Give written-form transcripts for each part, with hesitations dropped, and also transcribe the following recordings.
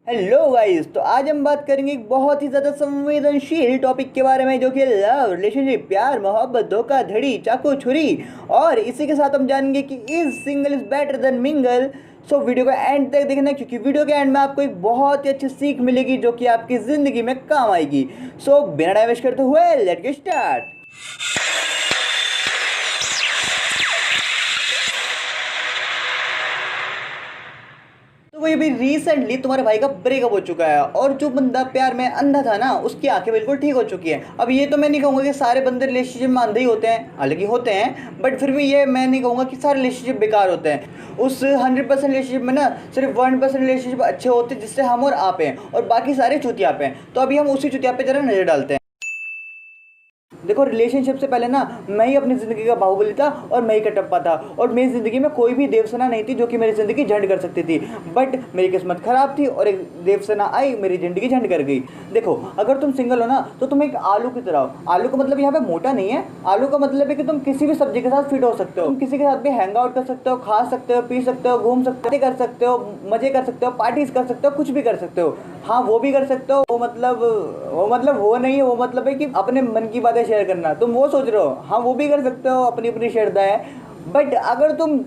Hello guys, तो आज हम बात करेंगे एक बहुत ही ज़्यादा संवेदनशील टॉपिक के बारे में, जो कि लव, रिलेशनशिप, प्यार, मोहब्बत, धोखाधड़ी, चाकू छुरी। और इसी के साथ हम जानेंगे कि is single is better than mingle. So video को एंड तक देखना, क्योंकि वीडियो के एंड में आपको एक बहुत ही अच्छी सीख मिलेगी जो कि आपकी ज़िंदगी में काम आएगी। सो बिना टाइम वेस्ट करते हुए लेट्स गेट स्टार्ट। तो वही अभी रिसेंटली तुम्हारे भाई का ब्रेकअप हो चुका है, और जो बंदा प्यार में अंधा था ना, उसकी आंखें बिल्कुल ठीक हो चुकी है। अब ये तो मैं नहीं कहूँगा कि सारे बंदे रिलेशनशिप में अंधे ही होते हैं, हालांकि होते हैं, बट फिर भी ये मैं नहीं कहूँगा कि सारे रिलेशनशिप बेकार होते हैं। उस 100% रिलेशनशिप में ना सिर्फ 1% रिलेशनशिप अच्छे होते हैं, जिससे हम और आप हैं, और बाकी सारे चुतिया पे हैं। तो अभी हम उसी चुतिया पे जरा नजर डालते हैं। देखो, रिलेशनशिप से पहले ना मैं ही अपनी ज़िंदगी का बाहुबली था, और मैं ही कटप्पा था, और मेरी ज़िंदगी में कोई भी देवसेना नहीं थी जो कि मेरी ज़िंदगी झंड कर सकती थी। बट मेरी किस्मत ख़राब थी, और एक देवसेना आई, मेरी ज़िंदगी झंड कर गई। देखो, अगर तुम सिंगल हो ना, तो तुम एक आलू की तरह हो। आलू का मतलब यहाँ पे मोटा नहीं है, आलू का मतलब है कि तुम किसी भी सब्जी के साथ फिट हो सकते हो। तुम किसी के साथ भी हैंग आउट कर सकते हो, खा सकते हो, पी सकते हो, घूम सकते हो, कर सकते हो, मज़े कर सकते हो, पार्टीज कर सकते हो, कुछ भी कर सकते हो। हाँ, वो भी कर सकते हो, वो मतलब वो नहीं है, वो मतलब है कि अपने मन की बातें शेयर करना। तुम वो सोच रहे हो, हाँ वो भी कर सकते हो, अपनी अपनी श्रद्धा है। बट अगर तुम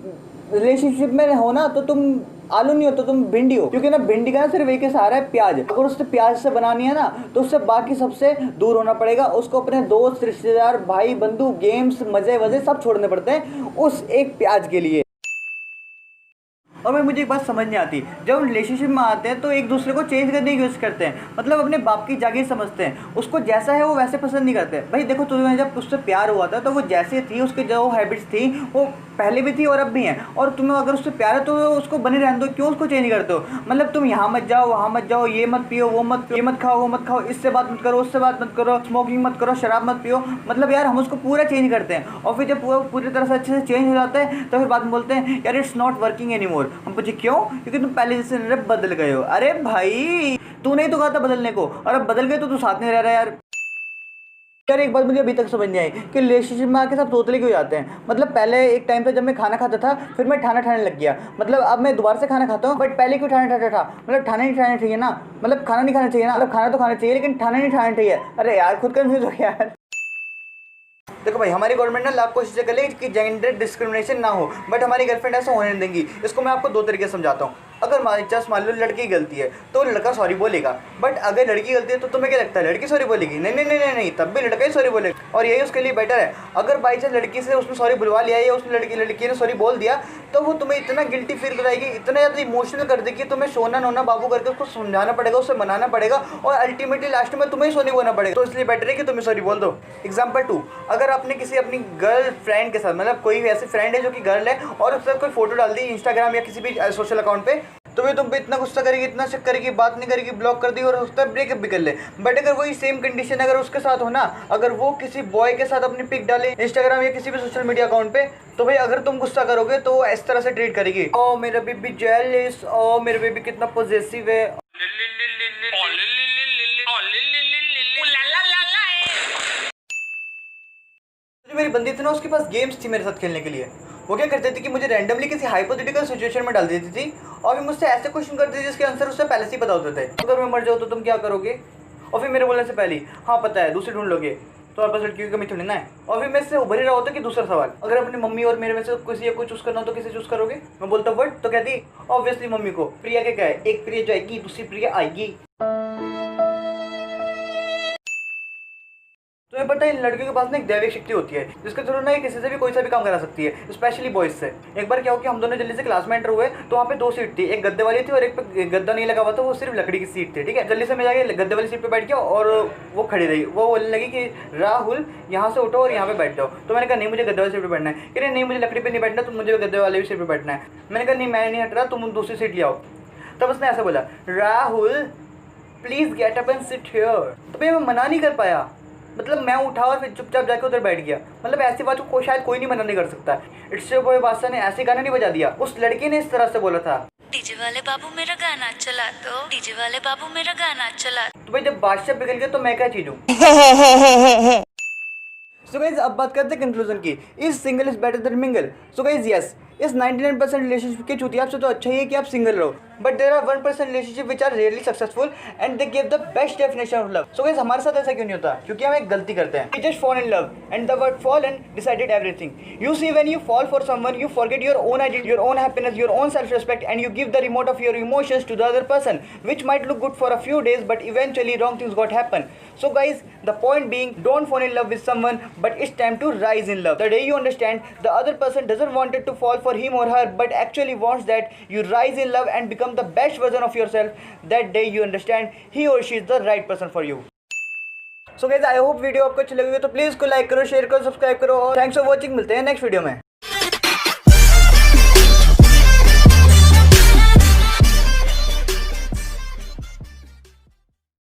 रिलेशनशिप में हो ना, तो तुम आलू नहीं हो, तो तुम भिंडी हो। क्योंकि ना भिंडी का ना सिर्फ एक ही सहारा है, प्याज। अगर उससे प्याज से बनानी है ना, तो उससे बाकी सबसे दूर होना पड़ेगा। उसको अपने दोस्त, रिश्तेदार, भाई बंधु, गेम्स, मजे वजे सब छोड़ने पड़ते हैं उस एक प्याज के लिए। और भाई मुझे एक बात समझ नहीं आती, जब हम रिलेशनशिप में आते हैं तो एक दूसरे को चेंज करने की कोशिश करते हैं, मतलब अपने बाप की जागीर समझते हैं। उसको जैसा है वो वैसे पसंद नहीं करते। भाई देखो, तुम्हें जब उससे प्यार हुआ था तो वो जैसे थी, उसकी जो हैबिट्स थी वो पहले भी थी और अब भी हैं। और तुम्हें अगर उससे प्यार है तो उसको बने रहने दो, क्यों उसको चेंज करते हो? मतलब तुम यहाँ मत जाओ, वहाँ मत जाओ, ये मत पियो, वो मत पियो, ये मत खाओ, वो मत खाओ, इससे बात मत करो, उससे बात मत करो, स्मोकिंग मत करो, शराब मत पियो। मतलब यार, हम उसको पूरा चेंज करते हैं, और फिर जब पूरी तरह से अच्छे से चेंज हो जाता है तो फिर बाद में बोलते हैं यार it's not working any more. हम पूछे क्यों? क्योंकि तुम पहले जैसे नहीं रहे, बदल गए हो। अरे भाई, तू नहीं तो कहा था बदलने को, और अब बदल गए तो तू साथ नहीं रह रहा यार। यार एक बात मुझे अभी तक समझ नहीं आई कि रिलेशनशिप में आके सब तोतले क्यों जाते हैं। मतलब पहले एक टाइम था जब मैं खाना खाता था, फिर मैं ठाना ठाने लग गया। मतलब अब मैं दोबारा से खाना खाता हूँ, बट पहले क्यों ठाना ठाता था? मतलब ठाना नहीं ठाना चाहिए ना, मतलब खाना नहीं खाना चाहिए ना, मतलब खाना तो खाना चाहिए लेकिन ठाना नहीं ठाना चाहिए। अरे यार, खुद कंफ्यूज हो गया यार। देखो भाई, हमारी गवर्नमेंट ना लाख कोशिशें कर ले कि जेंडर डिस्क्रिमिनेशन ना हो, बट हमारी गर्लफ्रेंड ऐसा होने नहीं देंगी। इसको मैं आपको दो तरीके से समझाता हूँ। अगर मान लो लड़की की गलती है तो लड़का सॉरी बोलेगा, बट अगर लड़की की गलती है तो तुम्हें क्या लगता है, लड़की सॉरी बोलेगी? नहीं नहीं नहीं नहीं नहीं, तब भी लड़का ही सॉरी बोलेगा, और यही उसके लिए बेटर है। अगर बाई चांस लड़की से उसने सॉरी बुलवा लिया, या उसने लड़की ने सॉरी बोल दिया, तो वो तुम्हें इतना गिल्टी फील कराएगी, इतना ज़्यादा इमोशनल कर देगी, तुम्हें सोना नोना बाबू करके उसको समझाना पड़ेगा, उससे मनाना पड़ेगा, और अल्टीमेटली लास्ट में तुम्हें ही सॉरी बोलना पड़ेगा। तो इसलिए बेटर है कि तुम्हें सॉरी बोल दो। एग्जाम्पल 2, अगर आपने किसी अपनी गर्ल फ्रेंड के साथ, मतलब कोई भी ऐसी फ्रेंड है जो कि गर्ल है, और उसके साथ कोई फोटो डाल दी इंस्टाग्राम या किसी भी सोशल अकाउंट पे, तो भी तुम पे इतना गुस्सा करेगी, इतना शक करेगी, बात नहीं करेगी, ब्लॉक कर दी, और उसका ब्रेकअप भी कर ले। बट अगर वही सेम कंडीशन अगर उसके साथ हो ना, अगर वो किसी बॉय के साथ अपनी पिक डाले इंस्टाग्राम या किसी भी सोशल मीडिया अकाउंट पे, तो भाई अगर तुम गुस्सा करोगे तो वो इस तरह से ट्रीट करेगी, ओ मेरा बेबी जेलस, ओ मेरा बेबी कितना पॉजेसिव है। जो मेरी बंदी थी ना, उसके पास गेम्स थी मेरे साथ खेलने के लिए। वो क्या करती थी कि मुझे रैंडमली किसी हाइपोथेटिकल सिचुएशन में डाल देती थी, और फिर मुझसे ऐसे क्वेश्चन करती थी जिसके आंसर उससे पहले से ही पता होते थे। अगर मैं मर जाऊँ तो तुम क्या करोगे? और फिर मेरे बोलने से पहले हाँ पता है, दूसरी ढूंढ लोगे, तो आपस लड़कियों की कमी थोड़ी ना है। और फिर मैं इससे उभर ही रहा होता कि दूसरा सवाल, अगर अपनी मम्मी और मेरे में से किसी को चूज करना हो तो किसे चूज करोगे? मैं बोलता वर्ड, तो कहती ऑब्वियसली मम्मी को। प्रिया के क्या है, एक प्रिया जाएगी दूसरी प्रिया आएगी। तुम्हें पता है, इन लड़कियों के पास ना एक दैविक शक्ति होती है, जिसके थ्रू ना ये किसी से भी कोई सा भी काम करा सकती है, स्पेशली बॉयज से। एक बार क्या हो कि हम दोनों जल्दी से क्लास में एंटर हुए, तो वहाँ पे दो सीट थी, एक गद्दे वाली थी और एक पे गद्दा नहीं लगा हुआ था, वो सिर्फ लकड़ी की सीट थी। ठीक है, जल्दी से मैं जाके गद्दे वाली सीट पे बैठ गया, और वो खड़ी रही। वो बोलने लगी कि राहुल यहाँ से उठो और यहाँ पे बैठ जाओ। तो मैंने कहा नहीं, मुझे गद्दे वाली सीट पर बैठना है। कि नहीं, मुझे लकड़ी पर नहीं बैठना, तुम मुझे गद्दे वाले सीट पर बैठना है। मैंने कहा नहीं, मैं नहीं हट रहा, तुम दूसरी सीट ले आओ। तब उसने ऐसा बोला, Rahul please get up and sit here. तो भाई मैं मना नहीं कर पाया, मतलब मैं उठा और फिर चुपचाप जाके उधर बैठ गया। मतलब ऐसी बात को शायद कोई नहीं मना नहीं कर सकता। इट्स योर बॉय बादशाह ने ऐसे गाना नहीं बजा दिया, उस लड़की ने इस तरह से बोला था, डीजे वाले बाबू मेरा गाना चला दो, डीजे वाले बाबू मेरा गाना चला। तो भाई जब बादशाह पिघल गया तो मैं क्या चीज हूँ? सो गाइज अब बात करते हैं कंक्लूजन की, is single is better than mingle. So guys yes, इस 99% रिलेशनशिप के चुतियाब से तो अच्छा ही है कि आप सिंगल रहो, but there are 1% relationship which are really successful and they give the best definition of love. So guys हमारे साथ ऐसा क्यों नहीं होता? क्योंकि हम एक गलती करते हैं, we just fall in love and the word fall and decided everything. You see when you fall for someone you forget your own identity, your own happiness, your own self respect and you give the remote of your emotions to the other person, which might look good for a few days but eventually wrong things got happen. So guys, the point being, don't fall in love with someone, but it's time to rise in love. The day you understand the other person doesn't want it to fall for him or her but actually wants that you rise in love and become the best version of yourself, that day you understand he or she is the right person for you. So guys, I hope video आपको अच्छी लगी हो तो please को like करो, share करो, subscribe करो और थैंक्स फॉर वॉचिंग। मिलते हैं नेक्स्ट वीडियो में।